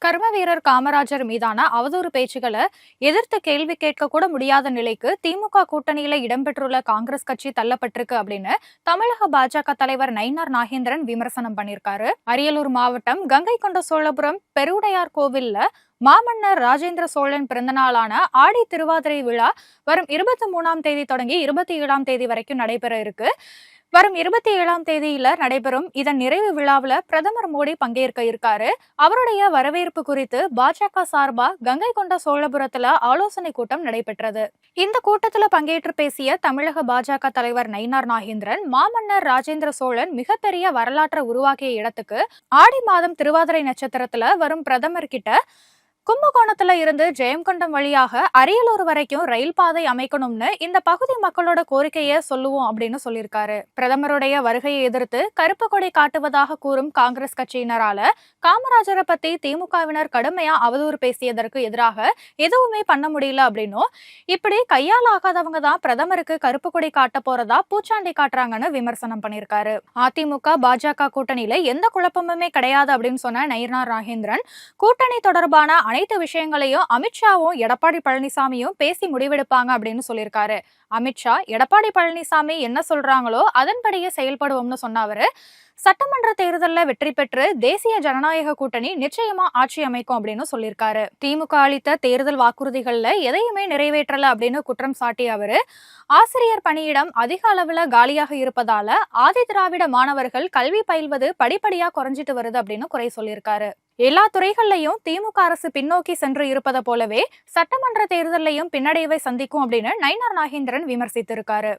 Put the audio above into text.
கர்ம வீரர் காமராஜர் மீதான அவதூறு பேச்சுகளை எதிர்த்து கேள்வி கேட்க கூட முடியாத நிலைக்கு திமுக கூட்டணியில இடம்பெற்றுள்ள காங்கிரஸ் கட்சி தள்ளப்பட்டிருக்கு அப்படின்னு தமிழக பாஜக தலைவர் நயினார் நாகேந்திரன் விமர்சனம் பண்ணியிருக்காரு. அரியலூர் மாவட்டம் கங்கை கொண்ட சோழபுரம் பெருவுடையார் கோவில்ல மாமன்னர் ராஜேந்திர சோழன் பிறந்தநாளான ஆடி திருவாதிரை விழா வரும் 23ஆம் தேதி தொடங்கி 27ஆம் தேதி வரைக்கும் நடைபெற இருக்கு. வரும் 27ஆம் தேதியில நடைபெறும் இதன் நிறைவு விழாவில் பிரதமர் மோடி பங்கேற்க இருக்காரு. அவருடைய வரவேற்பு குறித்து பாஜக சார்பா கங்கை கொண்ட சோழபுரத்துல ஆலோசனை கூட்டம் நடைபெற்றது. இந்த கூட்டத்துல பங்கேற்று பேசிய தமிழக பாஜக தலைவர் நயினார் நாகேந்திரன், மாமன்னர் ராஜேந்திர சோழன் மிகப்பெரிய வரலாற்றை உருவாக்கிய இடத்துக்கு ஆடி மாதம் திருவாதிரை நட்சத்திரத்துல வரும் பிரதமர் கிட்ட கும்பகோணத்துல இருந்து ஜெயங்கொண்டம் வழியாக அரியலூர் வரைக்கும் ரயில் பாதை அமைக்கணும்னு இந்த பகுதி மக்களோட கோரிக்கையை சொல்லுவோம் அப்படின்னு சொல்லியிருக்காரு. பிரதமருடைய வருகையை எதிர்த்து கருப்பு கொடி காட்டுவதாக கூறும் காங்கிரஸ் கட்சியினரால காமராஜரை பத்தி திமுகவினர் கடுமையா அவதூறு பேசியதற்கு எதிராக எதுவுமே பண்ண முடியல அப்படின்னும், இப்படி கையால் ஆகாதவங்க தான் பிரதமருக்கு கருப்பு கொடி காட்ட போறதா பூச்சாண்டி காட்டுறாங்கன்னு விமர்சனம் பண்ணியிருக்காரு. அதிமுக பாஜக கூட்டணியில எந்த குழப்பமுமே கிடையாது அப்படின்னு சொன்ன நயினார் நாகேந்திரன், கூட்டணி தொடர்பான அனைத்து விஷயங்களையும் அமித்ஷாவும் எடப்பாடி பழனிசாமியும் பேசி முடிவெடுப்பாங்க அப்படின்னு சொல்லியிருக்காரு. அமித்ஷா எடப்பாடி பழனிசாமி என்ன சொல்றாங்களோ அதன்படியே செயல்படுவோம்னு சொன்ன அவரு, சட்டமன்ற தேர்தலில் வெற்றி பெற்று தேசிய ஜனநாயக கூட்டணி நிச்சயமா ஆட்சி அமைக்கும் அப்படின்னு சொல்லியிருக்காரு. திமுக அளித்த தேர்தல் வாக்குறுதிகள்ல எதையுமே நிறைவேற்றல அப்படின்னு குற்றம் சாட்டிய அவரு, ஆசிரியர் பணியிடம் அதிக அளவுல காலியாக இருப்பதால ஆதி திராவிட மாணவர்கள் கல்வி பயில்வது படிப்படியா குறைஞ்சிட்டு வருது அப்படின்னு குறை சொல்லியிருக்காரு. எல்லா துறைகள்லையும் திமுக அரசு பின்னோக்கி சென்று இருப்பதை போலவே சட்டமன்ற தேர்தலையும் பின்னடைவை சந்திக்கும் அப்படின்னு நயினார் நாகேந்திரன் விமர்சித்திருக்காரு.